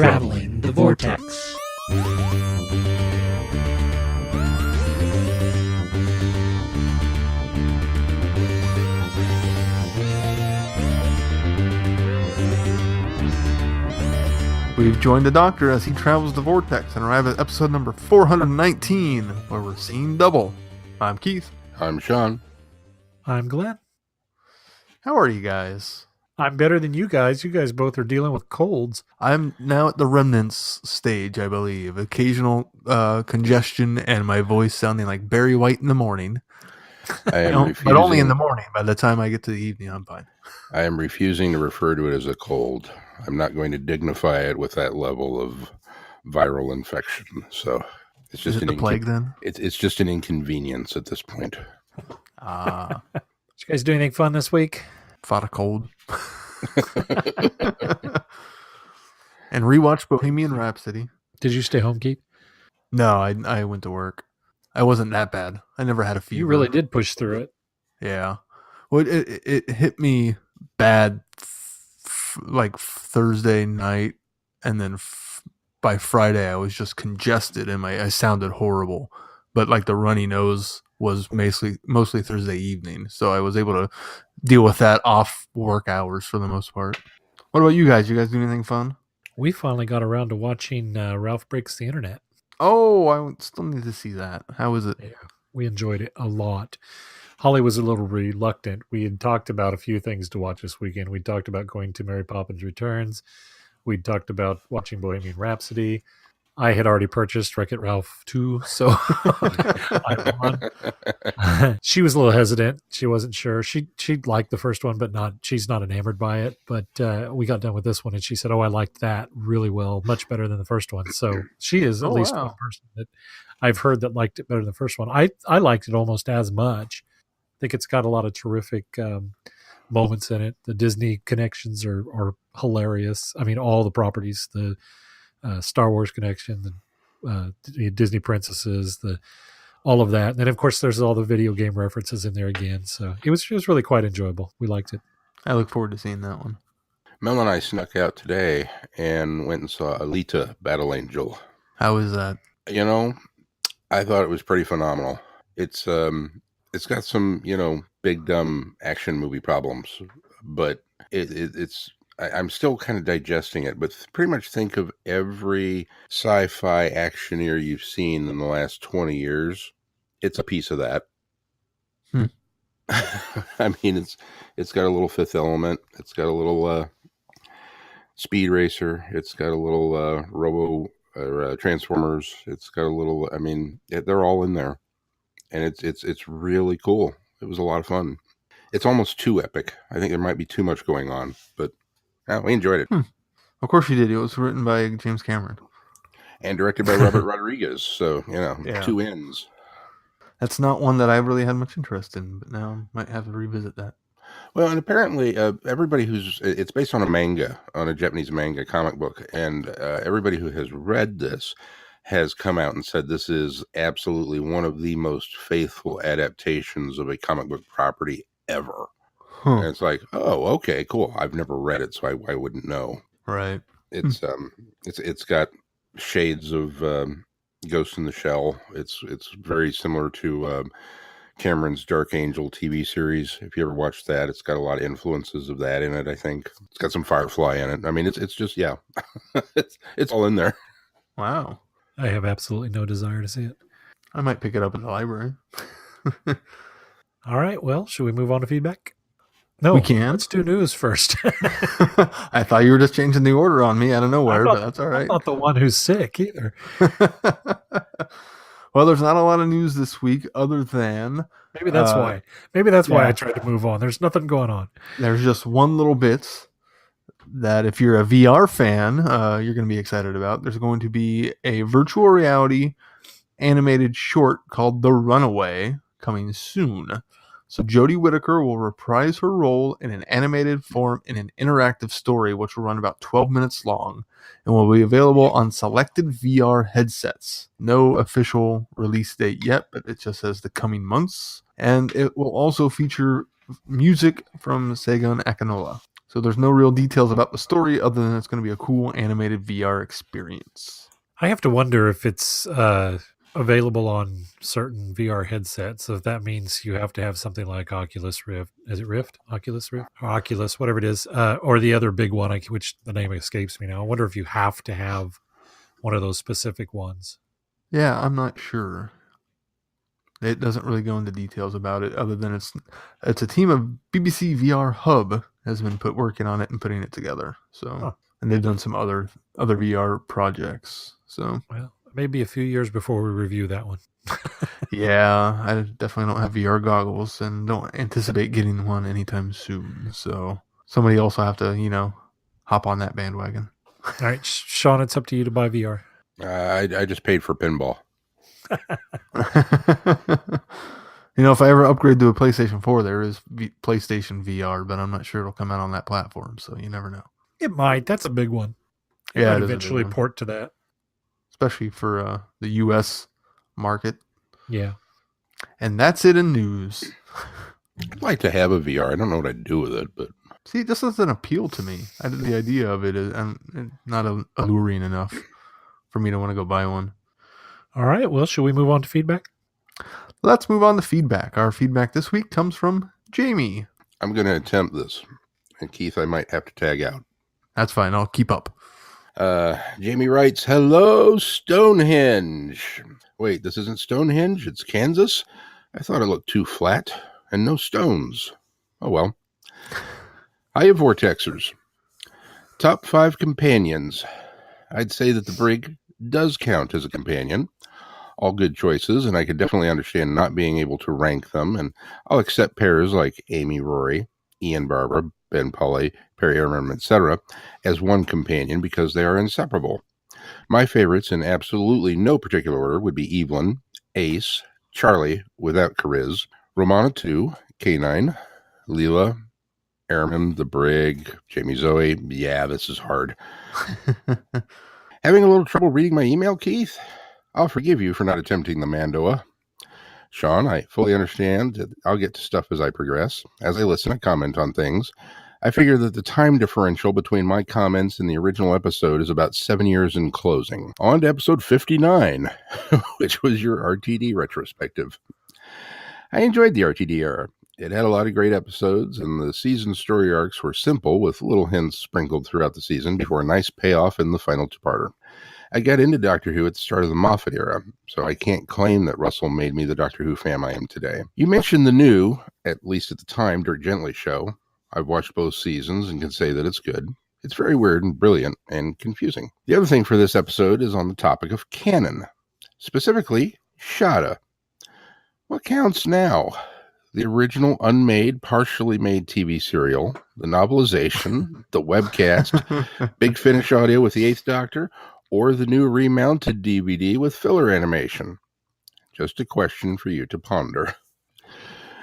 Traveling the Vortex. We've joined the Doctor as he travels the Vortex and arrive at episode number 419, where we're seeing double. I'm Keith. I'm Sean. I'm Glenn. How are you guys? I'm better than you guys. You guys both are dealing with colds. I'm now at the remnants stage, I believe. Occasional congestion and my voice sounding like Barry White in the morning. But only in the morning. By the time I get to the evening, I'm fine. I am refusing to refer to it as a cold. I'm not going to dignify it with that level of viral infection. So it's just Is it the plague then? It's just an inconvenience at this point. Did you guys do anything fun this week? Fought a cold. And rewatched Bohemian Rhapsody. Did you stay home, Keith? No, I went to work. I wasn't that bad. I never had a fever. You really did push through it. Yeah. Well, it hit me bad like Thursday night, and then by Friday I was just congested and I sounded horrible. But like the runny nose was mostly Thursday evening, so I was able to deal with that off work hours for the most part. What about you guys? You guys do anything fun? We finally got around to watching Ralph Breaks the Internet. Oh, I still need to see that. How is it? Yeah, we enjoyed it a lot. Holly was a little reluctant. We had talked about a few things to watch this weekend. We talked about going to Mary Poppins Returns. We talked about watching Bohemian Rhapsody. I had already purchased Wreck-It Ralph 2, so I won. She was a little hesitant. She wasn't sure. She liked the first one, but she's not enamored by it. But we got done with this one, and she said, "Oh, I liked that really well, much better than the first one." So she is at least one person that I've heard that liked it better than the first one. I liked it almost as much. I think it's got a lot of terrific moments in it. The Disney connections are hilarious. I mean, all the properties, the Star Wars connection, the Disney princesses, all of that. And then, of course, there's all the video game references in there again. So it was really quite enjoyable. We liked it. I look forward to seeing that one. Mel and I snuck out today and went and saw Alita Battle Angel. How is that? You know, I thought it was pretty phenomenal. It's got some, big dumb action movie problems, but it's I'm still kind of digesting it, but pretty much think of every sci-fi actioneer you've seen in the last 20 years. It's a piece of that. I mean, it's got a little Fifth Element. It's got a little Speed Racer. It's got a little Transformers. It's got a little, they're all in there. And it's really cool. It was a lot of fun. It's almost too epic. I think there might be too much going on, but we enjoyed it. Of course you did. It was written by James Cameron. And directed by Robert Rodriguez. So, two ends. That's not one that I really had much interest in, but now I might have to revisit that. Well, and apparently everybody it's based on a Japanese manga comic book, and everybody who has read this has come out and said this is absolutely one of the most faithful adaptations of a comic book property ever. And it's like, oh, okay, cool. I've never read it, so I wouldn't know. Right. It's got shades of Ghost in the Shell. It's very similar to Cameron's Dark Angel TV series. If you ever watched that, it's got a lot of influences of that in it. I think it's got some Firefly in it. I mean, it's just it's all in there. Wow. I have absolutely no desire to see it. I might pick it up at the library. All right. Well, should we move on to feedback? No, we can. Let's do news first. I thought you were just changing the order on me out of nowhere, but that's all right. I'm not the one who's sick either. Well, there's not a lot of news this week other tthan... Maybe that's why. Maybe that's why I tried to move on. There's nothing going on. There's just one little bit that if you're a VR fan, you're going to be excited about. There's going to be a virtual reality animated short called The Runaway coming soon. So Jodie Whittaker will reprise her role in an animated form in an interactive story, which will run about 12 minutes long and will be available on selected VR headsets. No official release date yet, but it just says the coming months. And it will also feature music from Segun Akinola. So there's no real details about the story other than it's going to be a cool animated VR experience. I have to wonder if it's available on certain VR headsets. So if that means you have to have something like Oculus Rift. Is it Rift? Oculus Rift? Or Oculus, whatever it is. Or the other big one, which the name escapes me now. I wonder if you have to have one of those specific ones. Yeah, I'm not sure. It doesn't really go into details about it other than it's a team of BBC VR Hub has been working on it and putting it together. So and they've done some other VR projects. So well, maybe a few years before we review that one. Yeah, I definitely don't have VR goggles and don't anticipate getting one anytime soon. So somebody else will have to, hop on that bandwagon. All right, Sean, it's up to you to buy VR. I just paid for pinball. If I ever upgrade to a PlayStation 4, there is PlayStation VR, but I'm not sure it'll come out on that platform, so you never know. It might. That's a big one. It Yeah, might it is a big eventually one. port to that. Especially for the U.S. market. Yeah. And that's it in news. I'd like to have a VR. I don't know what I'd do with it, but See, this doesn't appeal to me. The idea of it is not alluring enough for me to want to go buy one. All right. Well, should we move on to feedback? Let's move on to feedback. Our feedback this week comes from Jamie. I'm going to attempt this. And Keith, I might have to tag out. That's fine. I'll keep up. Jamie writes, "Hello, Stonehenge." Wait, this isn't Stonehenge? It's Kansas? I thought it looked too flat and no stones. Oh well. Hiya, Vortexers. Top 5 companions. I'd say that the brig does count as a companion. All good choices, and I could definitely understand not being able to rank them, and I'll accept pairs like Amy Rory, Ian Barbara, Ben Polly, Peri Erman, etc. as one companion because they are inseparable. My favorites in absolutely no particular order would be Evelyn, Ace, Charlie without Chariz, Romana 2, K9, Leela, Airman, the Brig, Jamie Zoe. Yeah, this is hard. Having a little trouble reading my email, Keith? I'll forgive you for not attempting the Mandoa. Sean, I fully understand that I'll get to stuff as I progress. As I listen and comment on things, I figure that the time differential between my comments and the original episode is about 7 years in closing. On to episode 59, which was your RTD retrospective. I enjoyed the RTD era. It had a lot of great episodes, and the season story arcs were simple with little hints sprinkled throughout the season before a nice payoff in the final two-parter. I got into Doctor Who at the start of the Moffat era, so I can't claim that Russell made me the Doctor Who fan I am today. You mentioned the new, at least at the time, Dirk Gently show. I've watched both seasons and can say that it's good. It's very weird and brilliant and confusing. The other thing for this episode is on the topic of canon, specifically Shada. What counts now? The original unmade, partially made TV serial, the novelization, the webcast, Big Finish audio with the Eighth Doctor, or the new remounted DVD with filler animation? Just a question for you to ponder.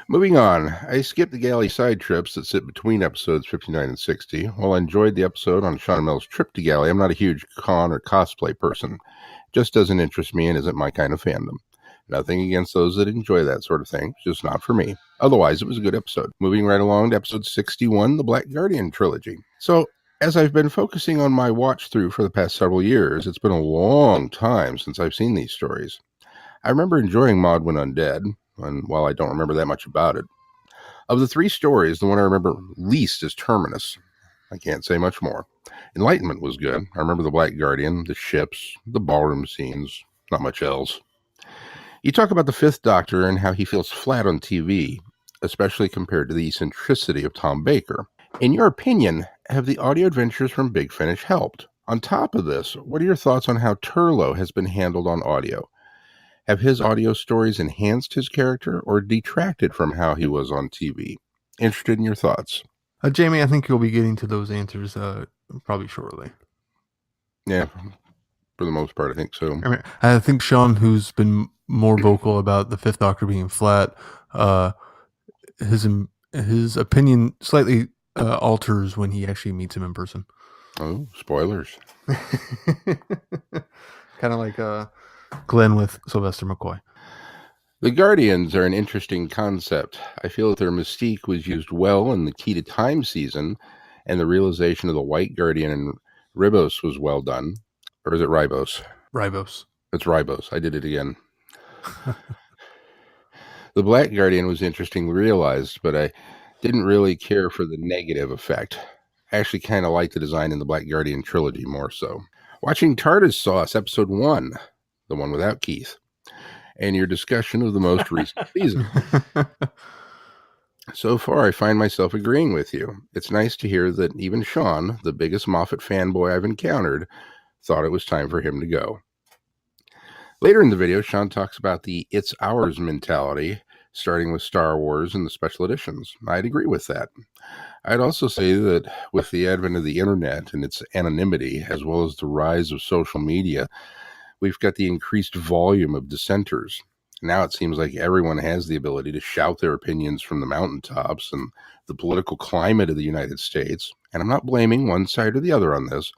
Moving on, I skipped the galley side trips that sit between episodes 59 and 60. While I enjoyed the episode on Sean Mill's trip to galley, I'm not a huge con or cosplay person. It just doesn't interest me and isn't my kind of fandom. Nothing against those that enjoy that sort of thing, just not for me. Otherwise, it was a good episode. Moving right along to episode 61, the Black Guardian trilogy. So, as I've been focusing on my watch through for the past several years, it's been a long time since I've seen these stories. I remember enjoying Maud When Undead, and while I don't remember that much about it, of the 3 stories, the one I remember least is Terminus. I can't say much more. Enlightenment was good. I remember the Black Guardian, the ships, the ballroom scenes, not much else. You talk about the 5th Doctor and how he feels flat on TV, especially compared to the eccentricity of Tom Baker. In your opinion, have the audio adventures from Big Finish helped? On top of this, what are your thoughts on how Turlough has been handled on audio? Have his audio stories enhanced his character or detracted from how he was on TV? Interested in your thoughts. Jamie, I think you'll be getting to those answers probably shortly. Yeah, for the most part, I think so. I think Sean, who's been more vocal about the 5th Doctor being flat, his opinion slightly alters when he actually meets him in person. Oh, spoilers. Kind of like Glenn with Sylvester McCoy. The Guardians are an interesting concept. I feel that their mystique was used well in the Key to Time season, and the realization of the White Guardian and Ribos was well done. Or is it Ribos? Ribos. It's Ribos. I did it again. The Black Guardian was interestingly realized, but I didn't really care for the negative effect. I actually kind of like the design in the Black Guardian trilogy more so. Watching TARDIS Sauce, episode 1, the one without Keith, and your discussion of the most recent season. So far, I find myself agreeing with you. It's nice to hear that even Sean, the biggest Moffat fanboy I've encountered, thought it was time for him to go. Later in the video, Sean talks about the "it's ours" mentality, starting with Star Wars and the special editions. I'd agree with that. I'd also say that with the advent of the internet and its anonymity, as well as the rise of social media, we've got the increased volume of dissenters. Now it seems like everyone has the ability to shout their opinions from the mountaintops, and the political climate of the United States, and I'm not blaming one side or the other on this,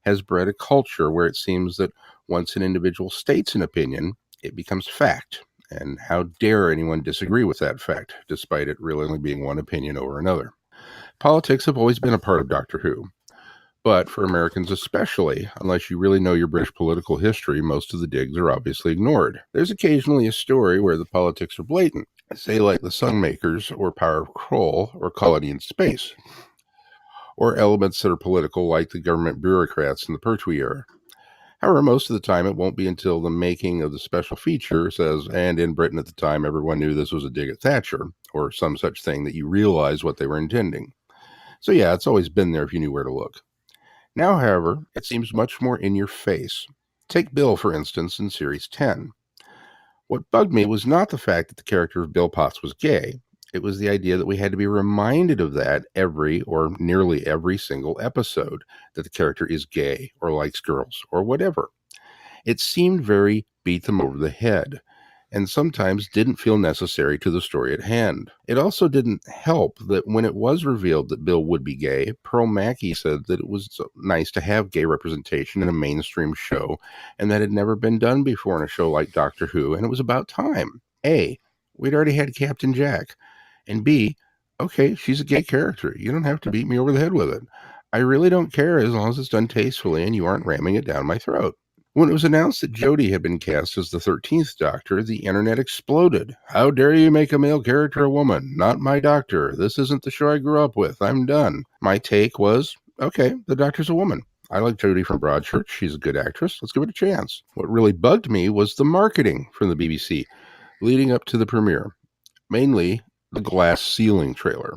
has bred a culture where it seems that once an individual states an opinion, it becomes fact. And how dare anyone disagree with that fact, despite it really only being one opinion over another. Politics have always been a part of Doctor Who. But for Americans especially, unless you really know your British political history, most of the digs are obviously ignored. There's occasionally a story where the politics are blatant, say like the Sunmakers or Power of Kroll or Colony in Space, or elements that are political like the government bureaucrats in the Pertwee era. However, most of the time it won't be until the making of the special feature says, and in Britain at the time everyone knew this was a dig at Thatcher, or some such thing, that you realize what they were intending. So yeah, it's always been there if you knew where to look. Now, however, it seems much more in your face. Take Bill, for instance, in Series 10. What bugged me was not the fact that the character of Bill Potts was gay. It was the idea that we had to be reminded of that every or nearly every single episode, that the character is gay or likes girls or whatever. It seemed very beat them over the head, and sometimes didn't feel necessary to the story at hand. It also didn't help that when it was revealed that Bill would be gay, Pearl Mackie said that it was nice to have gay representation in a mainstream show, and that had never been done before in a show like Doctor Who, and it was about time. A, we'd already had Captain Jack, and B, okay, she's a gay character. You don't have to beat me over the head with it. I really don't care as long as it's done tastefully and you aren't ramming it down my throat. When it was announced that Jodie had been cast as the 13th Doctor, the internet exploded. How dare you make a male character a woman? Not my Doctor. This isn't the show I grew up with. I'm done. My take was, okay, the Doctor's a woman. I like Jodie from Broadchurch. She's a good actress. Let's give it a chance. What really bugged me was the marketing from the BBC leading up to the premiere, mainly the glass ceiling trailer.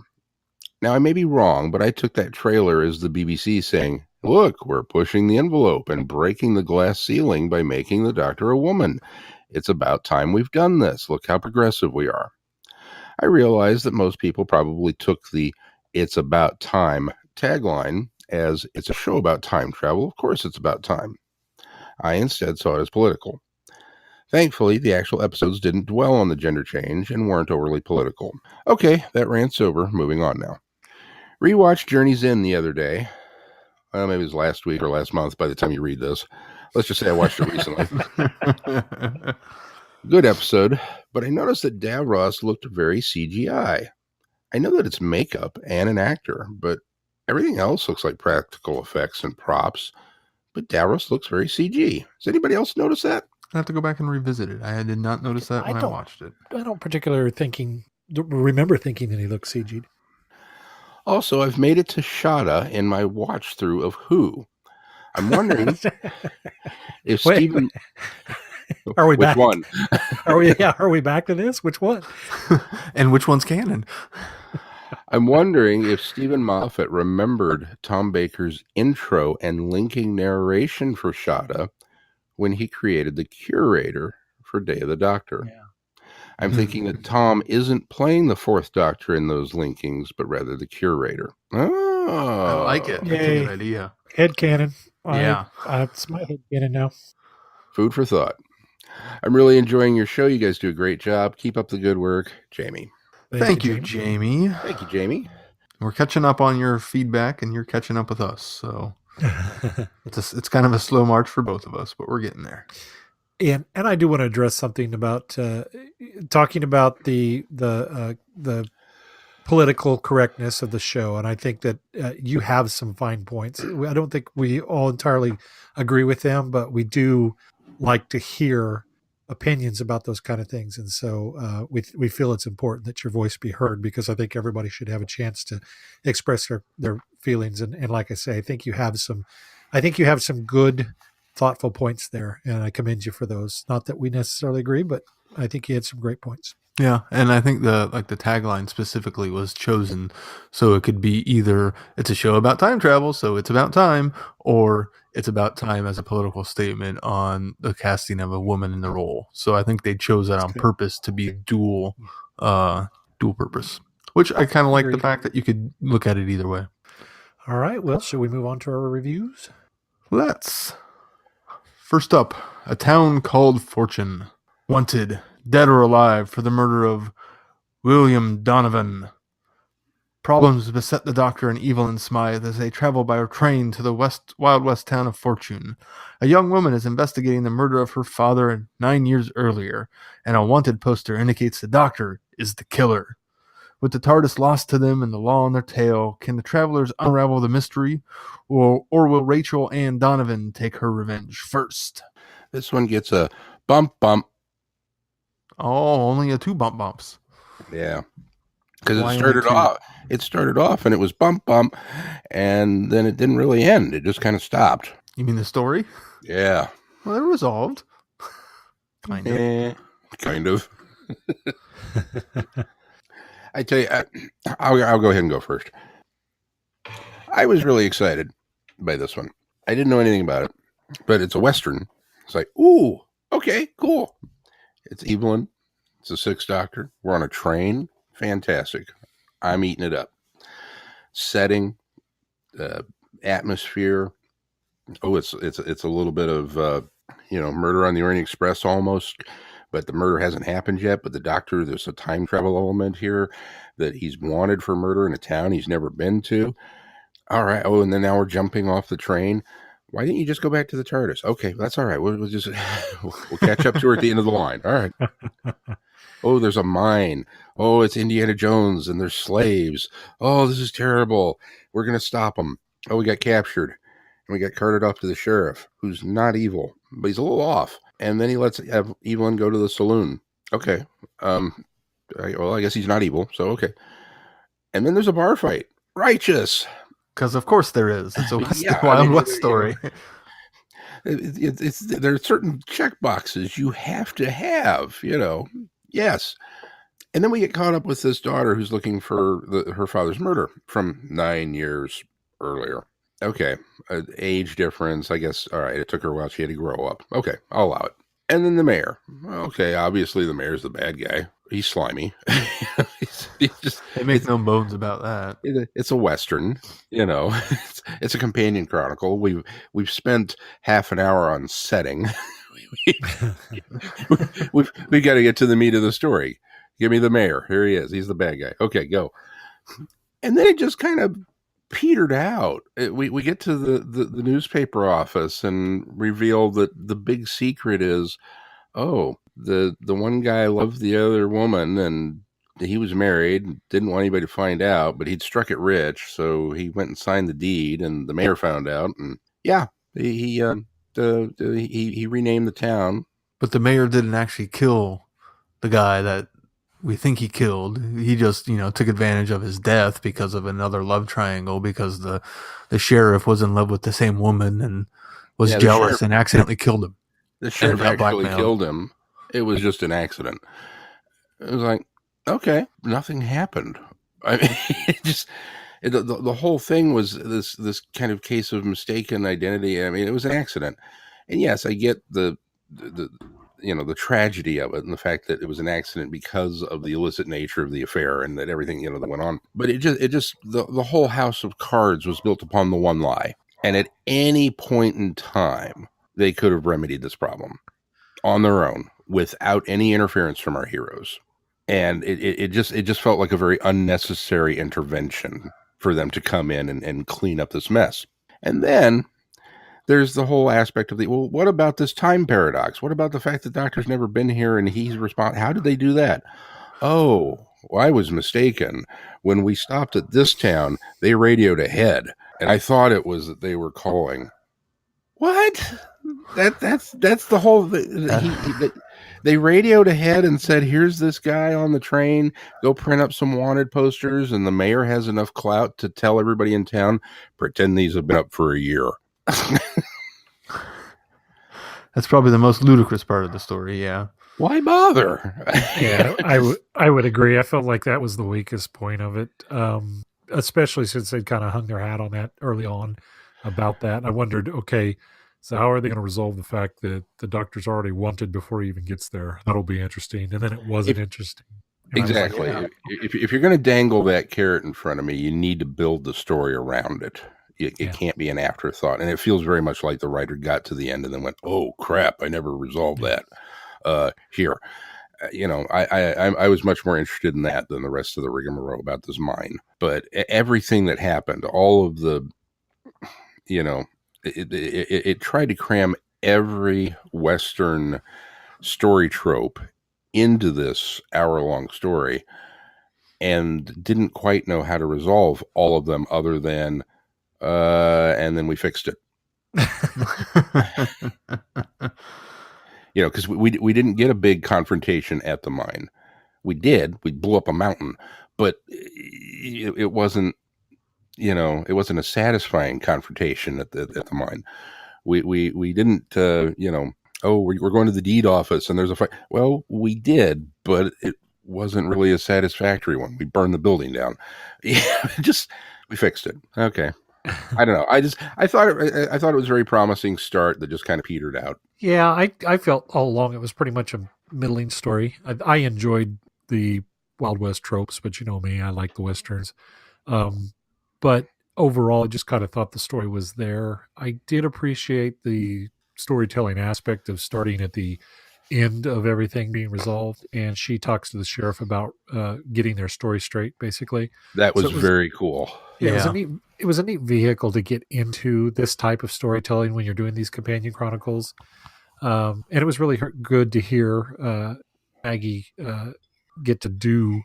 Now, I may be wrong, but I took that trailer as the BBC saying, look, we're pushing the envelope and breaking the glass ceiling by making the Doctor a woman. It's about time we've done this. Look how progressive we are. I realized that most people probably took the "it's about time" tagline as it's a show about time travel. Of course it's about time. I instead saw it as political. Thankfully, the actual episodes didn't dwell on the gender change and weren't overly political. Okay, that rant's over. Moving on now. Rewatched Journey's End the other day. Maybe it was last week or last month by the time you read this. Let's just say I watched it recently. Good episode, but I noticed that Davros looked very CGI. I know that it's makeup and an actor, but everything else looks like practical effects and props. But Davros looks very CG. Does anybody else notice that? I have to go back and revisit it. I did not notice that when I watched it. I don't particularly remember thinking that he looked CG'd. Also, I've made it to Shada in my watch through of Who. I'm wondering if Stephen. Are we Which back? one? Are we back to this? Which one? And which one's canon? I'm wondering if Stephen Moffat remembered Tom Baker's intro and linking narration for Shada when he created the curator for Day of the Doctor. Yeah. I'm thinking that Tom isn't playing the fourth Doctor in those linkings, but rather the curator. Oh, I like it. That's a good idea. Headcanon. Yeah. It's my headcanon now. Food for thought. I'm really enjoying your show. You guys do a great job. Keep up the good work. Jamie. Thank you, Jamie. Thank you, Jamie. We're catching up on your feedback, and you're catching up with us. So it's kind of a slow march for both of us, but we're getting there. And I do want to address something about talking about the political correctness of the show, and I think that you have some fine points. I don't think we all entirely agree with them, but we do like to hear opinions about those kind of things, and so we feel it's important that your voice be heard, because I think everybody should have a chance to express their feelings. And like I say, I think you have some good, thoughtful points there, and I commend you for those. Not that we necessarily agree, but I think you had some great points. Yeah, and I think the tagline specifically was chosen so it could be either it's a show about time travel, so it's about time, or it's about time as a political statement on the casting of a woman in the role. So I think they chose that on purpose to be dual purpose, which I kind of like the fact that you could look at it either way. All right, well, shall we move on to our reviews? Let's. First up, A Town Called Fortune. Wanted, dead or alive, for the murder of William Donovan. Problems beset the Doctor and Evelyn Smythe as they travel by train to the Wild West town of Fortune. A young woman is investigating the murder of her father 9 years earlier, and a wanted poster indicates the Doctor is the killer. With the TARDIS lost to them and the law on their tail, can the travelers unravel the mystery, or will Rachel Ann Donovan take her revenge first? This one gets a bump. Oh, only a 2 bumps. Yeah. Because it started off and it was bump, and then it didn't really end. It just kind of stopped. You mean the story? Yeah. Well, they're resolved. Kind of. I tell you, I'll go ahead and go first. I was really excited by this one. I didn't know anything about it, but it's a Western. It's like, ooh, okay, cool. It's Evelyn. It's the Sixth Doctor. We're on a train. Fantastic. I'm eating it up. Setting, atmosphere. Oh, it's a little bit of Murder on the Orient Express almost, but the murder hasn't happened yet. But the Doctor, there's a time travel element here that he's wanted for murder in a town he's never been to. All right. Oh, and then now we're jumping off the train. Why didn't you just go back to the TARDIS? Okay, that's all right. We'll just we'll catch up to her at the end of the line. All right. Oh, there's a mine. Oh, it's Indiana Jones and there's slaves. Oh, this is terrible. We're going to stop them. Oh, we got captured. And we got carted off to the sheriff, who's not evil, but he's a little off. And then he lets Evelyn go to the saloon. Okay. Well, I guess he's not evil, so okay. And then there's a bar fight. Righteous. Because of course there is. It's a Wild West story. There are certain check boxes you have to have, Yes. And then we get caught up with this daughter who's looking for her father's murder from 9 years earlier. Okay. Age difference, I guess. All right. It took her a while. She had to grow up. Okay. I'll allow it. And then the mayor. Okay. Obviously the mayor's the bad guy. He's slimy. They make no bones about that. It's a Western, it's a companion chronicle. We've spent half an hour on setting. We've got to get to the meat of the story. Give me the mayor. Here he is. He's the bad guy. Okay, go. And then it just kind of petered out. We get to the newspaper office and reveal that the big secret is, the one guy loved the other woman and he was married, didn't want anybody to find out, but he'd struck it rich, so he went and signed the deed, and the mayor found out, and he renamed the town. But the mayor didn't actually kill the guy that we think he killed. He just, took advantage of his death because of another love triangle, because the sheriff was in love with the same woman and was jealous and accidentally killed him. The sheriff actually killed him. It was just an accident. It was like, okay, nothing happened. I mean, the whole thing was this kind of case of mistaken identity. I mean, it was an accident. And yes, I get the tragedy of it and the fact that it was an accident because of the illicit nature of the affair and that everything, that went on. But the whole house of cards was built upon the one lie. And at any point in time, they could have remedied this problem on their own without any interference from our heroes. And it just felt like a very unnecessary intervention for them to come in and clean up this mess. And then there's the whole aspect of what about this time paradox? What about the fact that Doctor's never been here and he's responsible? How did they do that? Oh, well, I was mistaken. When we stopped at this town, they radioed ahead, and I thought it was that they were calling. What? That's the whole. They radioed ahead and said, "Here's this guy on the train. Go print up some wanted posters." And the mayor has enough clout to tell everybody in town, "Pretend these have been up for a year." That's probably the most ludicrous part of the story. Yeah. Why bother? Yeah, I would agree. I felt like that was the weakest point of it, especially since they'd kind of hung their hat on that early on about that. I wondered, okay, so how are they going to resolve the fact that the doctor's already wanted before he even gets there? That'll be interesting. And then it wasn't interesting. And Exactly. I was like, If you're going to dangle that carrot in front of me, you need to build the story around it. It can't be an afterthought. And it feels very much like the writer got to the end and then went, "Oh crap! I never resolved that." Here, I was much more interested in that than the rest of the rigmarole about this mine. But everything that happened, all of the, it tried to cram every Western story trope into this hour-long story and didn't quite know how to resolve all of them other than, and then we fixed it. Because we didn't get a big confrontation at the mine. We blew up a mountain, but it wasn't, it wasn't a satisfying confrontation at the mine. We didn't, we're going to the deed office and there's a fight. Well, we did, but it wasn't really a satisfactory one. We burned the building down. We fixed it. Okay. I don't know. I thought it was a very promising start that just kind of petered out. yeah, I felt all along it was pretty much a middling story. I enjoyed the Wild West tropes, but you know me, I like the Westerns. But overall, I just kind of thought the story was there. I did appreciate the storytelling aspect of starting at the end of everything being resolved, and she talks to the sheriff about getting their story straight, basically. That was very cool. Yeah, it was a neat vehicle to get into this type of storytelling when you're doing these companion chronicles. And it was really good to hear Maggie get to do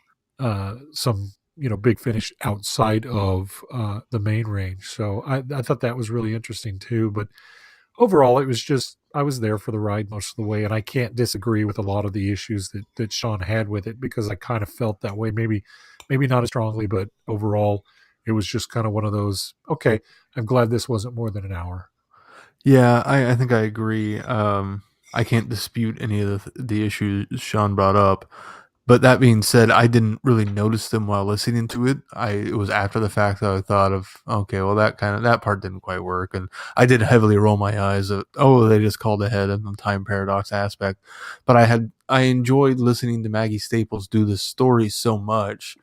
some, big finish outside of the main range. So I thought that was really interesting too. But overall, it was just, I was there for the ride most of the way. And I can't disagree with a lot of the issues that Sean had with it, because I kind of felt that way. Maybe not as strongly, but overall, it was just kind of one of those, okay, I'm glad this wasn't more than an hour. Yeah, I think I agree. I can't dispute any of the issues Sean brought up. But that being said, I didn't really notice them while listening to it. It was after the fact that I thought of, okay, well, that part didn't quite work. And I did heavily roll my eyes at, they just called ahead in the time paradox aspect. But I enjoyed listening to Maggie Staples do this story so much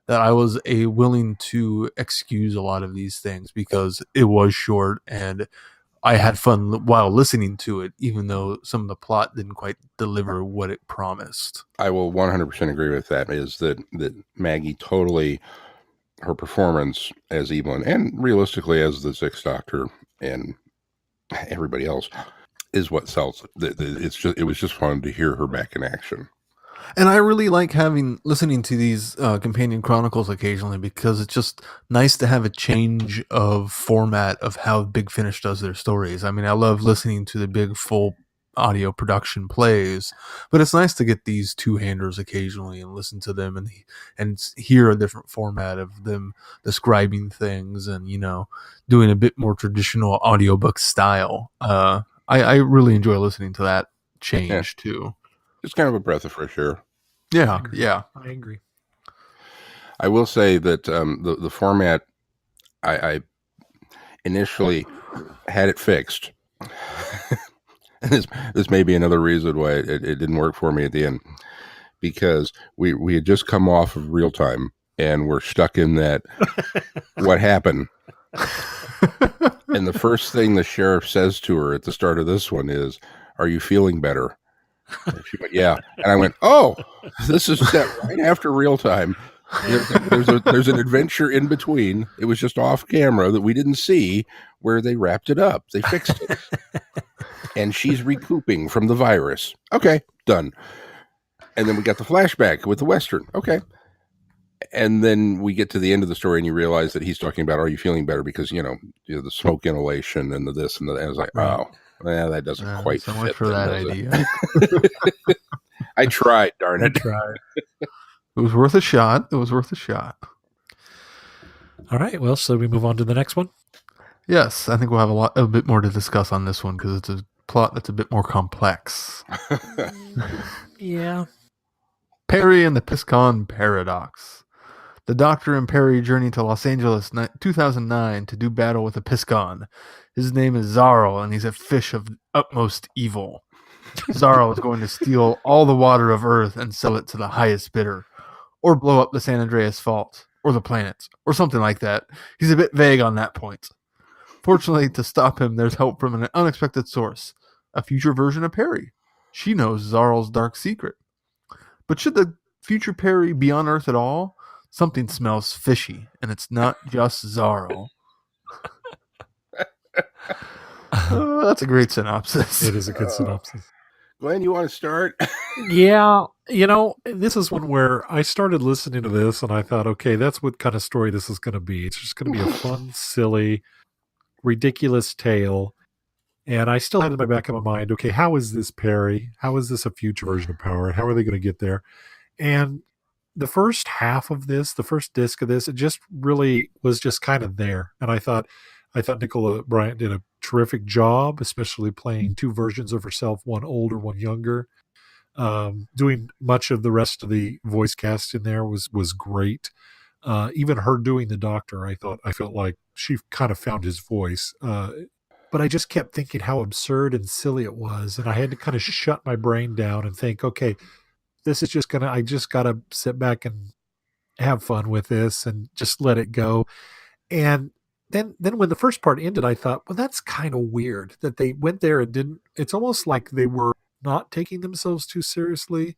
that I was willing to excuse a lot of these things because it was short and I had fun while listening to it, even though some of the plot didn't quite deliver what it promised. I will 100% agree with that. Is that Maggie totally, her performance as Evelyn and realistically as the Sixth Doctor and everybody else is what sells it. It was just fun to hear her back in action. And I really like listening to these companion chronicles occasionally because it's just nice to have a change of format of how Big Finish does their stories. I mean, I love listening to the big full audio production plays, but it's nice to get these two-handers occasionally and listen to them and hear a different format of them describing things and, doing a bit more traditional audiobook style. I really enjoy listening to that change too. It's kind of a breath of fresh air. Yeah. I agree. I will say that the format, I initially had it fixed. This may be another reason why it didn't work for me at the end, because we had just come off of real time and we're stuck in that what happened. And the first thing the sheriff says to her at the start of this one is, "Are you feeling better?" And she went, "Yeah." And I went, "Oh, this is set right after real time. There's an adventure in between. It was just off camera that we didn't see where they wrapped it up. They fixed it." And she's recouping from the virus. Okay, done. And then we got the flashback with the Western. Okay. And then we get to the end of the story, and you realize that he's talking about, "Are you feeling better?" Because the smoke inhalation and the this and the. And I was like, Right. "Oh, well, that doesn't quite So fit." much for then, that does it? idea. I tried, darn it. Try. It was worth a shot. It was worth a shot. All right. Well, so we move on to the next one. Yes, I think we'll have a bit more to discuss on this one because it's a plot that's a bit more complex. Yeah. Peri and the Piscon Paradox. The Doctor and Peri journey to Los Angeles 2009 to do battle with a Piscon. His name is Zarl, and he's a fish of utmost evil. Zarl is going to steal all the water of Earth and sell it to the highest bidder, or blow up the San Andreas Fault, or the planets, or something like that. He's a bit vague on that point. Fortunately, to stop him, there's help from an unexpected source, a future version of Peri. She knows Zarl's dark secret. But should the future Peri be on Earth at all? Something smells fishy, and it's not just Zarl. That's a great synopsis. It is a good synopsis. Glenn, you want to start? Yeah, this is one where I started listening to this and I thought, okay, that's what kind of story this is going to be. It's just going to be a fun, silly, ridiculous tale. And I still had in the back of my mind, okay, how is this Peri? How is this a future version of Power? How are they going to get there? And the first half of this, the first disc of this, it just really was just kind of there. And I thought Nicola Bryant did a terrific job, especially playing two versions of herself, one older, one younger. Doing much of the rest of the voice cast in there was great. Even her doing the Doctor, I felt like she kind of found his voice. But I just kept thinking how absurd and silly it was, and I had to kind of shut my brain down and think, okay, this is just I just gotta sit back and have fun with this and just let it go. And then when the first part ended, I thought, well, that's kind of weird that they went there and didn't. It's almost like they were not taking themselves too seriously.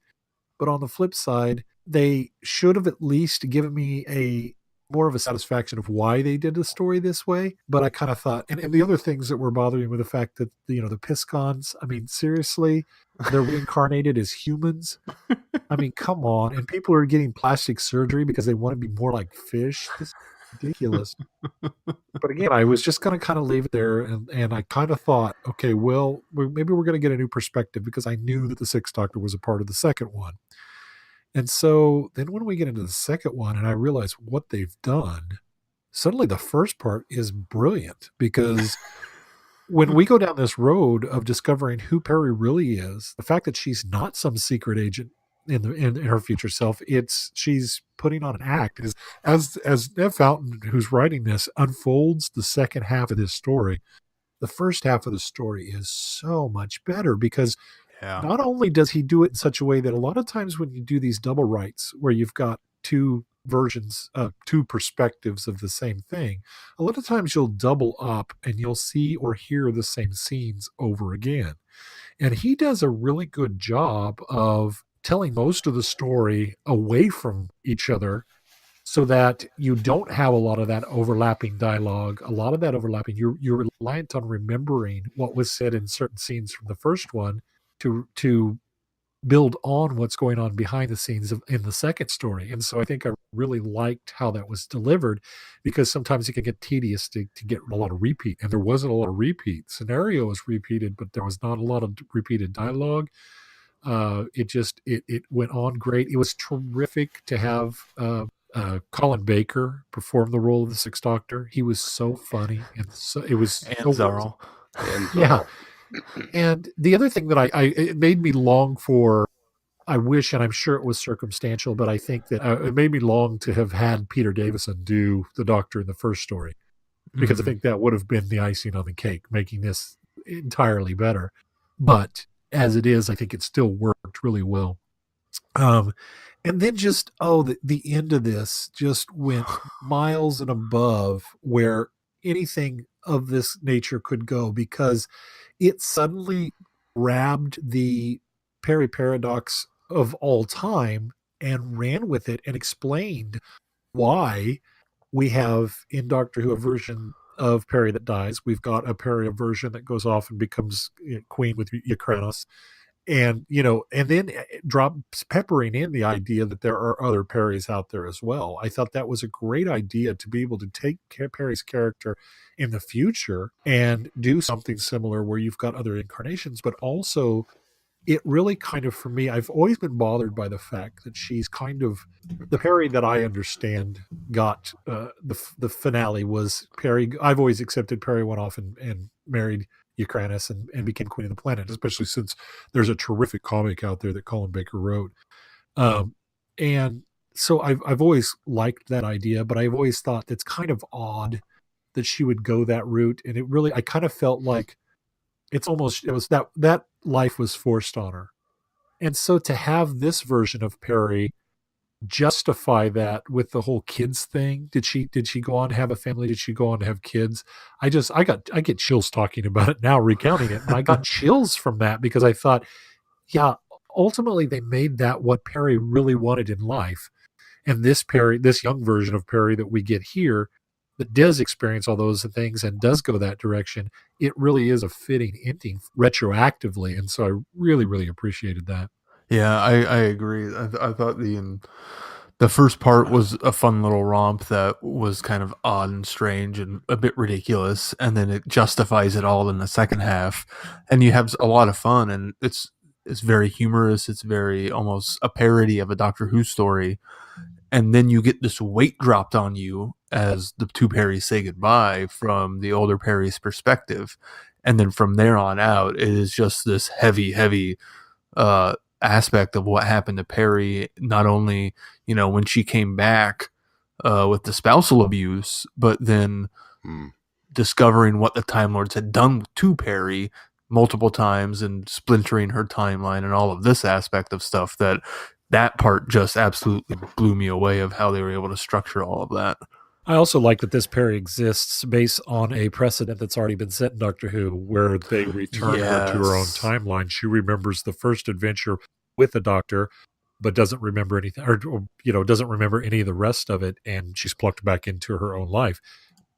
But on the flip side, they should have at least given me a more of a satisfaction of why they did the story this way. But I kind of thought, and the other things that were bothering me were the fact that, the Piscons, I mean, seriously, they're reincarnated as humans. I mean, come on. And people are getting plastic surgery because they want to be more like fish. This is ridiculous. But again, I was just going to kind of leave it there. And I kind of thought, okay, well, maybe we're going to get a new perspective because I knew that the Sixth Doctor was a part of the second one. And so then when we get into the second one and I realize what they've done, suddenly the first part is brilliant because when we go down this road of discovering who Peri really is, the fact that she's not some secret agent in her future self, she's putting on an act. As Nev Fountain, who's writing this, unfolds the second half of this story, the first half of the story is so much better because not only does he do it in such a way that a lot of times when you do these double writes where you've got two versions, two perspectives of the same thing, a lot of times you'll double up and you'll see or hear the same scenes over again. And he does a really good job of telling most of the story away from each other so that you don't have a lot of that overlapping dialogue, a lot of that overlapping. You're reliant on remembering what was said in certain scenes from the first one to build on what's going on behind the scenes in the second story. And so I think I really liked how that was delivered because sometimes it can get tedious to get a lot of repeat. And there wasn't a lot of repeat. Scenario was repeated, but there was not a lot of repeated dialogue. It went on great. It was terrific to have Colin Baker perform the role of the Sixth Doctor. He was so funny. And so it was And Zarl. Yeah. And the other thing that it made me long for, I wish, and I'm sure it was circumstantial, but I think that it made me long to have had Peter Davison do the Doctor in the first story, because I think that would have been the icing on the cake, making this entirely better. But as it is, I think it still worked really well. And then just, the end of this just went miles and above where anything of this nature could go, because it suddenly grabbed the Peri paradox of all time and ran with it and explained why we have in Doctor Who a version of Peri that dies. We've got a Peri version that goes off and becomes queen with Ukrainos. And and then drops peppering in the idea that there are other Perrys out there as well. I thought that was a great idea to be able to take Perry's character in the future and do something similar where you've got other incarnations, but also it really kind of, for me, I've always been bothered by the fact that she's kind of the Peri that I understand got the finale was Peri. I've always accepted Peri went off and married Eucranus and became Queen of the Planet, especially since there's a terrific comic out there that Colin Baker wrote. And so I've always liked that idea, but I've always thought that's kind of odd that she would go that route. And it really, I kind of felt like it was that life was forced on her. And so to have this version of Peri justify that with the whole kids thing, did she go on to have a family? Did she go on to have kids? I get chills talking about it now, recounting it. And I got chills from that because I thought, yeah, ultimately they made that what Peri really wanted in life. And this young version of Peri that we get here, that does experience all those things and does go that direction, it really is a fitting ending retroactively. And so I really, really appreciated that. Yeah, I agree. I thought the first part was a fun little romp that was kind of odd and strange and a bit ridiculous, and then it justifies it all in the second half, and you have a lot of fun, and it's very humorous. It's very almost a parody of a Doctor Who story. And then you get this weight dropped on you as the two Perrys say goodbye from the older Perry's perspective. And then from there on out, it is just this heavy aspect of what happened to Peri, not only, when she came back with the spousal abuse, but then discovering what the Time Lords had done to Peri multiple times and splintering her timeline and all of this aspect of stuff that part just absolutely blew me away of how they were able to structure all of that. I also like that this Peri exists based on a precedent that's already been set in Doctor Who, where they return her to her own timeline. She remembers the first adventure with the Doctor, but doesn't remember anything, or doesn't remember any of the rest of it, and she's plucked back into her own life.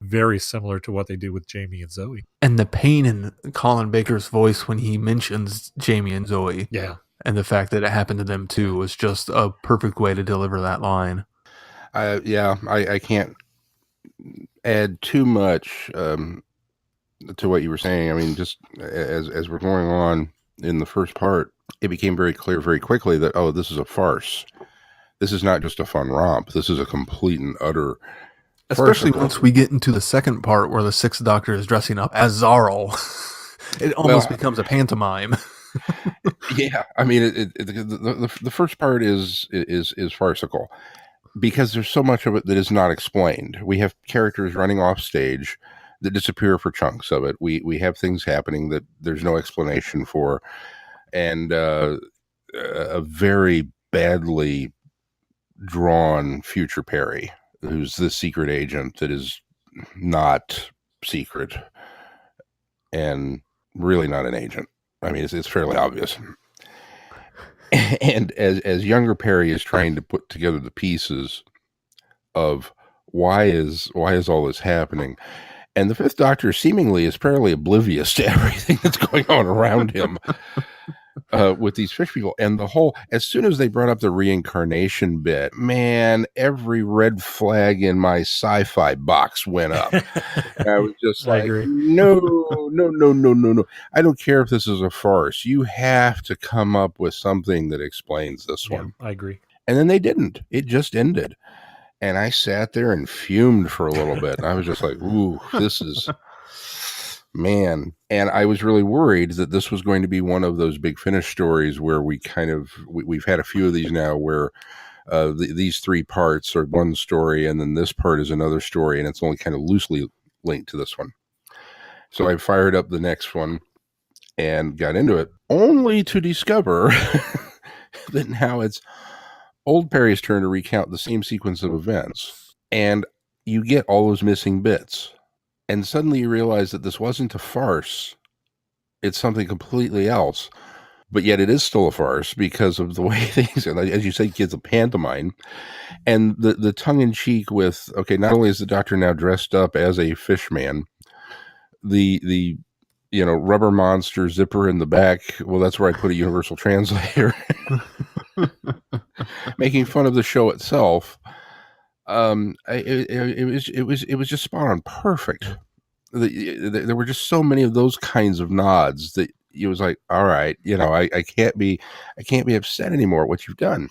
Very similar to what they do with Jamie and Zoe. And the pain in Colin Baker's voice when he mentions Jamie and Zoe. Yeah. And the fact that it happened to them too was just a perfect way to deliver that line. I can't add too much to what you were saying. I mean, just as we're going on in the first part, it became very clear very quickly that, this is a farce. This is not just a fun romp. This is a complete and utter Especially once we get into the second part where the Sixth Doctor is dressing up as Zarl. It almost becomes a pantomime. Yeah, I mean, the first part is farcical because there's so much of it that is not explained. We have characters running off stage that disappear for chunks of it. We have things happening that there's no explanation for, and a very badly drawn future Peri, who's the secret agent that is not secret and really not an agent. I mean, it's fairly obvious. And as younger Peri is trying to put together the pieces of why is all this happening, and the Fifth Doctor seemingly is fairly oblivious to everything that's going on around him with these fish people. And the whole, as soon as they brought up the reincarnation bit, man, every red flag in my sci-fi box went up. And I was just like, no. I don't care if this is a farce. You have to come up with something that explains this one. I agree. And then they didn't. It just ended. And I sat there and fumed for a little bit. And I was just like, ooh, this is... Man, and I was really worried that this was going to be one of those Big Finish stories where we've had a few of these now where these three parts are one story and then this part is another story and it's only kind of loosely linked to this one. So I fired up the next one and got into it only to discover that now it's old Peri's turn to recount the same sequence of events, and you get all those missing bits. And suddenly you realize that this wasn't a farce. It's something completely else. But yet it is still a farce because of the way things are. As you say, kids, a pantomime. And the tongue-in-cheek with, okay, not only is the Doctor now dressed up as a fish man, the rubber monster zipper in the back. Well, that's where I put a universal translator. Making fun of the show itself. It was just spot on, perfect. There were just so many of those kinds of nods that it was like, all right, I can't be upset anymore at what you've done.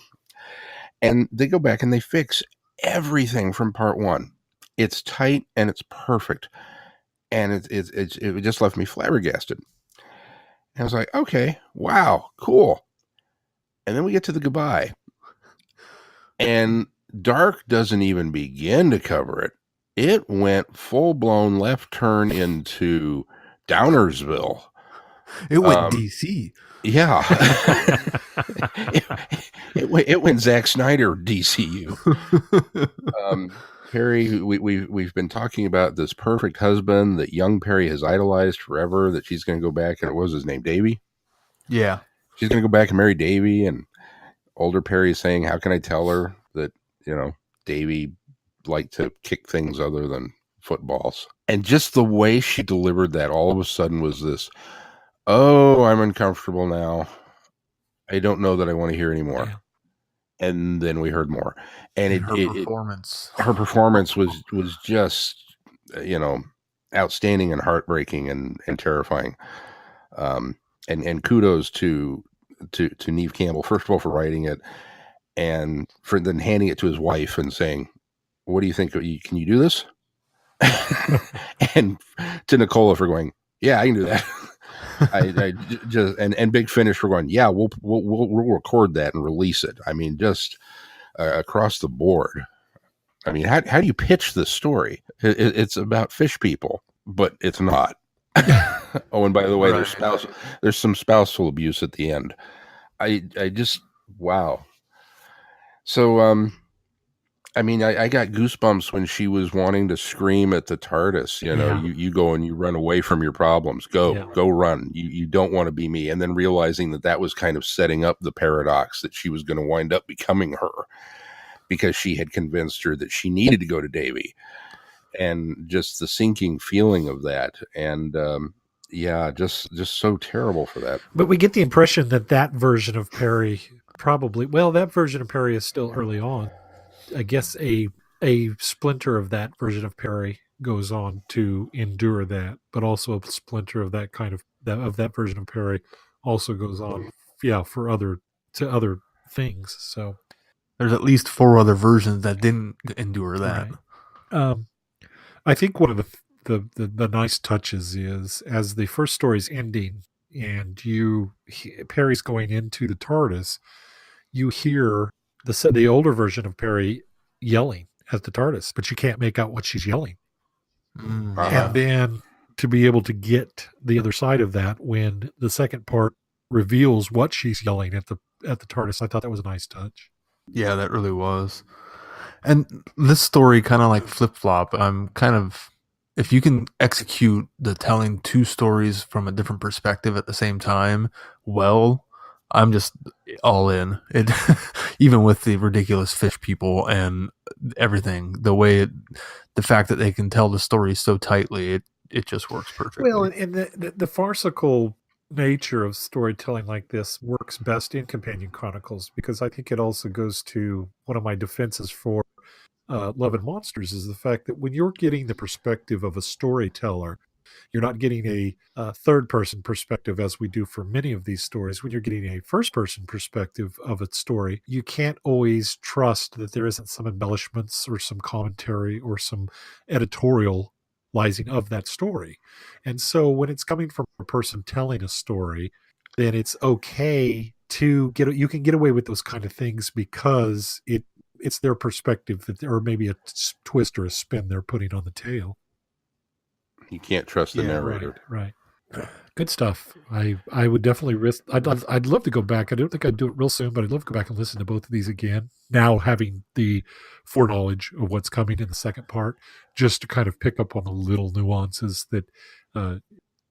And they go back and they fix everything from part one. It's tight and it's perfect, and it just left me flabbergasted. And I was like, okay, wow, cool. And then we get to the goodbye, and Dark doesn't even begin to cover it. It went full-blown left turn into Downersville. It went DC. Yeah. it went Zack Snyder DCU. Peri, we've been talking about this perfect husband that young Peri has idolized forever, that she's going to go back, and what was his name, Davy? Yeah. She's going to go back and marry Davy, and older Peri is saying, how can I tell her that, Davy liked to kick things other than footballs? And just the way she delivered that all of a sudden was this, oh, I'm uncomfortable now. I don't know that I want to hear anymore. Yeah. And then we heard more. And her performance was just, outstanding and heartbreaking and terrifying. And kudos to Neve Campbell, first of all, for writing it, and for then handing it to his wife and saying, what do you think? Can you do this? And to Nicola for going, yeah, I can do that. I just and Big Finish for going, yeah, we'll record that and release it. I mean, just across the board. I mean, how do you pitch this story? It's about fish people, but it's not. Oh, and by the way, right. There's some spousal abuse at the end. I just, wow. So, I mean, I got goosebumps when she was wanting to scream at the TARDIS. You go and you run away from your problems. Go run. You don't want to be me. And then realizing that was kind of setting up the paradox that she was going to wind up becoming her, because she had convinced her that she needed to go to Davy, and just the sinking feeling of that. And, just so terrible for that. But we get the impression that version of Peri that version of Peri is still early on. I guess a splinter of that version of Peri goes on to endure that, but also a splinter of that version of Peri also goes on, for other things. So there's at least 4 other versions that didn't endure that. Right. I think one of the nice touches is, as the first story's ending and Peri's going into the TARDIS, you hear the older version of Peri yelling at the TARDIS, but you can't make out what she's yelling. Mm-hmm. And then to be able to get the other side of that when the second part reveals what she's yelling at the TARDIS, I thought that was a nice touch. Yeah, that really was. And this story kind of like flip-flop. I'm kind of, if you can execute the telling 2 stories from a different perspective at the same time, well, I'm just all in it. Even with the ridiculous fish people and everything, the fact that they can tell the story so tightly, it just works perfectly. Well, and the farcical nature of storytelling like this works best in Companion Chronicles, because I think it also goes to one of my defenses for Love and Monsters, is the fact that when you're getting the perspective of a storyteller, you're not getting a third-person perspective as we do for many of these stories. When you're getting a first-person perspective of a story, you can't always trust that there isn't some embellishments or some commentary or some editorializing of that story. And so when it's coming from a person telling a story, then it's okay to you can get away with those kind of things because it's their perspective or maybe a twist or a spin they're putting on the tale. You can't trust the narrator. Right. Good stuff. I would definitely risk. I'd love to go back. I don't think I'd do it real soon, but I'd love to go back and listen to both of these again. Now having the foreknowledge of what's coming in the second part, just to kind of pick up on the little nuances that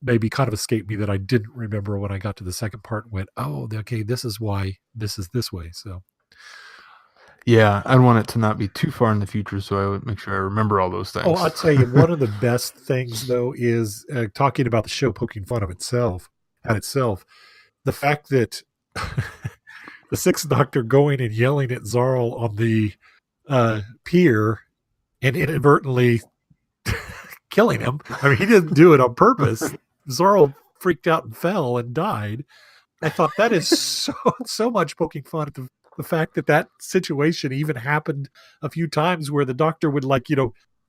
maybe kind of escaped me that I didn't remember when I got to the second part and went, oh, okay, this is why this is this way. So. Yeah, I'd want it to not be too far in the future, so I would make sure I remember all those things. Oh, I'll tell you, one of the best things though is talking about the show poking fun of itself at itself. The fact that the Sixth Doctor going and yelling at Zarl on the pier and inadvertently killing him. I mean, he didn't do it on purpose. Zarl freaked out and fell and died. I thought that is so much poking fun at the fact that situation even happened a few times where the Doctor would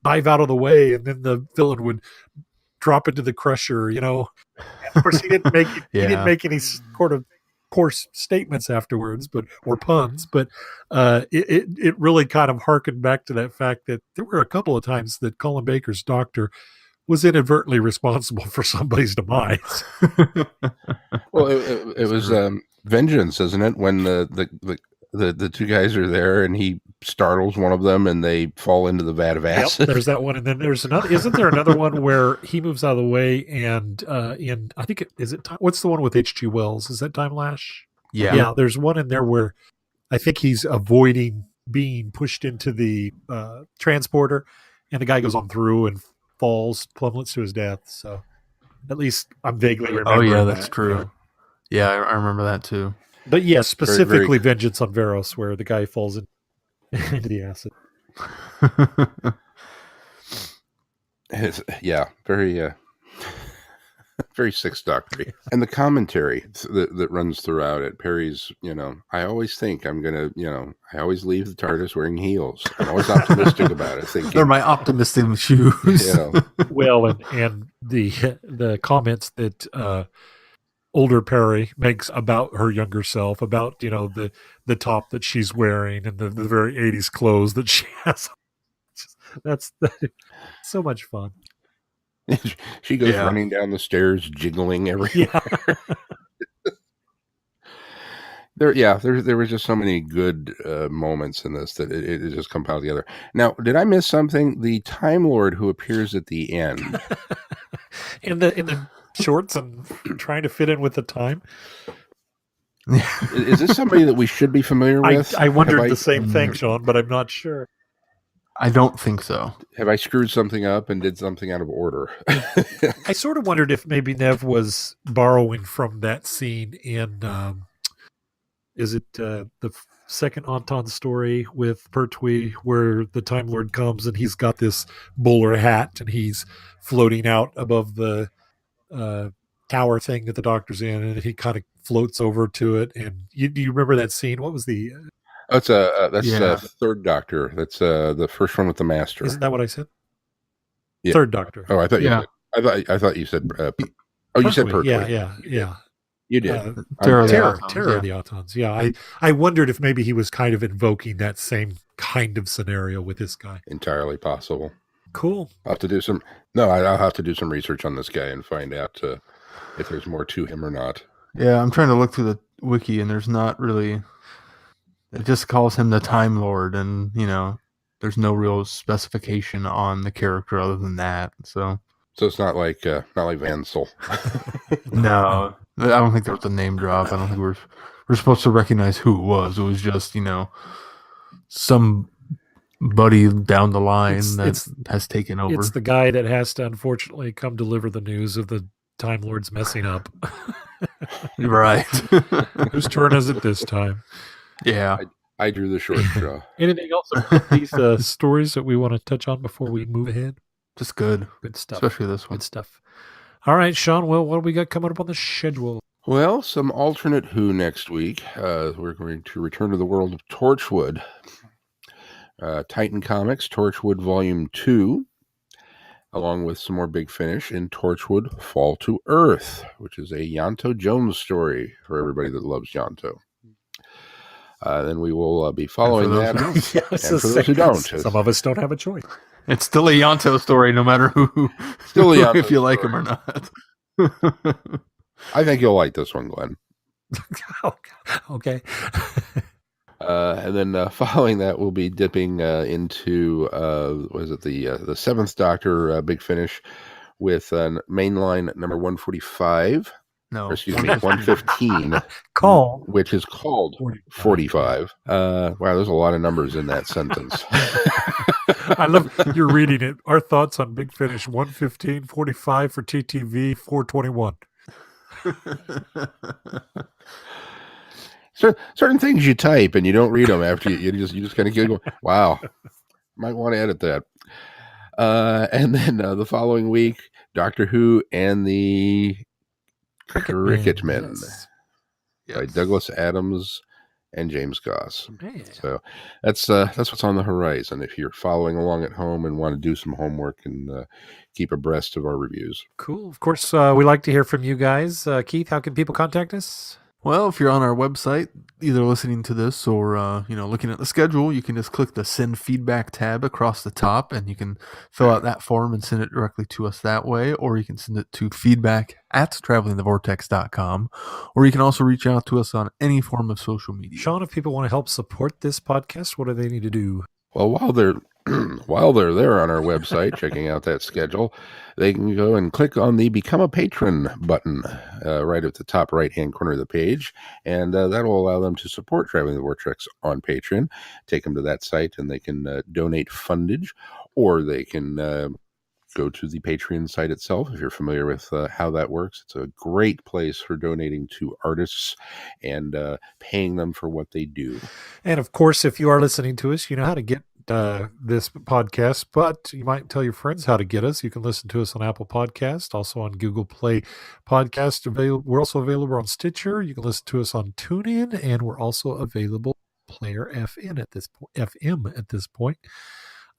dive out of the way and then the villain would drop into the crusher. Of course, he didn't make he didn't make any sort of coarse statements afterwards, or puns, but it really kind of harkened back to that fact that there were a couple of times that Colin Baker's Doctor was inadvertently responsible for somebody's demise. Well, it was Vengeance, isn't it? When the two guys are there and he startles one of them and they fall into the vat of acid. Yep, there's that one, and then there's another. Isn't there another one where he moves out of the way and I think what's the one with H.G. Wells? Is that Time Lash? Yeah. There's one in there where I think he's avoiding being pushed into the transporter, and the guy goes on through and falls, plummets to his death. So at least I'm vaguely remembering. Oh yeah, that's true. Yeah, I remember that too. But yeah, specifically Vengeance on Veros, where the guy falls into the acid. Very very Sixth Doctor. And the commentary that runs throughout it, Peri's, I always think I'm going to, I always leave the TARDIS wearing heels. I'm always optimistic about it. Thinking, they're my optimistic shoes. Well, and the comments that older Peri makes about her younger self, about, the top that she's wearing and the very 80s clothes that she has. That's so much fun. She goes running down the stairs, jiggling everywhere. Yeah. There was just so many good moments in this that it just compiled together. Now, did I miss something? The Time Lord who appears at the end in the shorts and trying to fit in with the time. Is this somebody that we should be familiar with? I wondered the same thing, Sean, but I'm not sure. I don't think so. Have I screwed something up and did something out of order? I sort of wondered if maybe Nev was borrowing from that scene in, is it the second Anton story with Pertwee, where the Time Lord comes and he's got this bowler hat and he's floating out above the tower thing that the Doctor's in, and he kind of floats over to it. And do you remember that scene? What was the... That's Third Doctor. That's the first one with the Master. Isn't that what I said? Yeah. Third Doctor. Oh, I thought you said. I thought you said. You said Pertwee. Yeah. You did. Terror of the Autons. Yeah, I wondered if maybe he was kind of invoking that same kind of scenario with this guy. Entirely possible. Cool. I'll have to do some. No, I'll have to do some research on this guy and find out if there's more to him or not. Yeah, I'm trying to look through the wiki, and there's not really. It just calls him the Time Lord, and there's no real specification on the character other than that. So it's not like Vansel. No, I don't think there was a name drop. I don't think we're supposed to recognize who it was. It was just somebody down the line that has taken over. It's the guy that has to unfortunately come deliver the news of the Time Lord's messing up. Right. Whose turn is it this time? Yeah. I drew the short straw. Anything else about these stories that we want to touch on before we move ahead? Just good. Good stuff. Especially this one. Good stuff. All right, Sean, well, what do we got coming up on the schedule? Well, some alternate Who next week. We're going to return to the world of Torchwood. Titan Comics, Torchwood Volume 2, along with some more Big Finish in Torchwood Fall to Earth, which is a Yanto Jones story for everybody that loves Yanto. Then we will be following that. And for those who don't. Some of us don't have a choice. It's still a Yanto story, no matter who. Still a Yanto if you like him or not. I think you'll like this one, Glenn. Okay. And then following that, we'll be dipping into the Seventh Doctor Big Finish with mainline number 145. No, or excuse me, 115, Call. which is called 45. Wow, there's a lot of numbers in that sentence. I love you're reading it. Our thoughts on Big Finish 115, 45 for TTV, 421. So, certain things you type and you don't read them after you just kind of go, wow, might want to edit that. And then the following week, Doctor Who and the Cricket Men by Douglas Adams and James Goss. Yeah. So that's what's on the horizon. If you're following along at home and want to do some homework and keep abreast of our reviews. Cool. Of course, we like to hear from you guys. Keith, how can people contact us? Well, if you're on our website, either listening to this or looking at the schedule, you can just click the Send Feedback tab across the top, and you can fill out that form and send it directly to us that way, or you can send it to feedback@travelingthevortex.com, or you can also reach out to us on any form of social media. Sean, if people want to help support this podcast, what do they need to do? Well, while they're there on our website checking out that schedule, they can go and click on the Become a Patron button right at the top right-hand corner of the page, and that will allow them to support Traveling the Vortex on Patreon. Take them to that site, and they can donate fundage, or they can go to the Patreon site itself if you're familiar with how that works. It's a great place for donating to artists and paying them for what they do. And of course, if you are listening to us, you know how to get this podcast, but you might tell your friends how to get us. You can listen to us on Apple Podcast, also on Google Play Podcast. We're also available on Stitcher. You can listen to us on TuneIn, and we're also available Player FM at this point.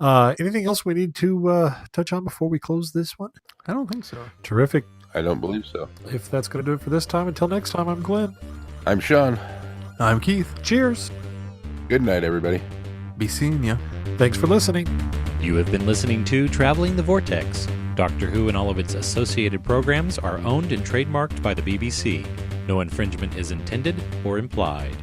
Anything else we need to touch on before we close this one? I don't think so. Terrific. I don't believe so. If that's going to do it for this time, until next time, I'm Glenn. I'm Sean. I'm Keith. Cheers. Good night, everybody. Be seeing ya. Thanks for listening. You have been listening to Traveling the Vortex. Doctor Who and all of its associated programs are owned and trademarked by the BBC. No infringement is intended or implied.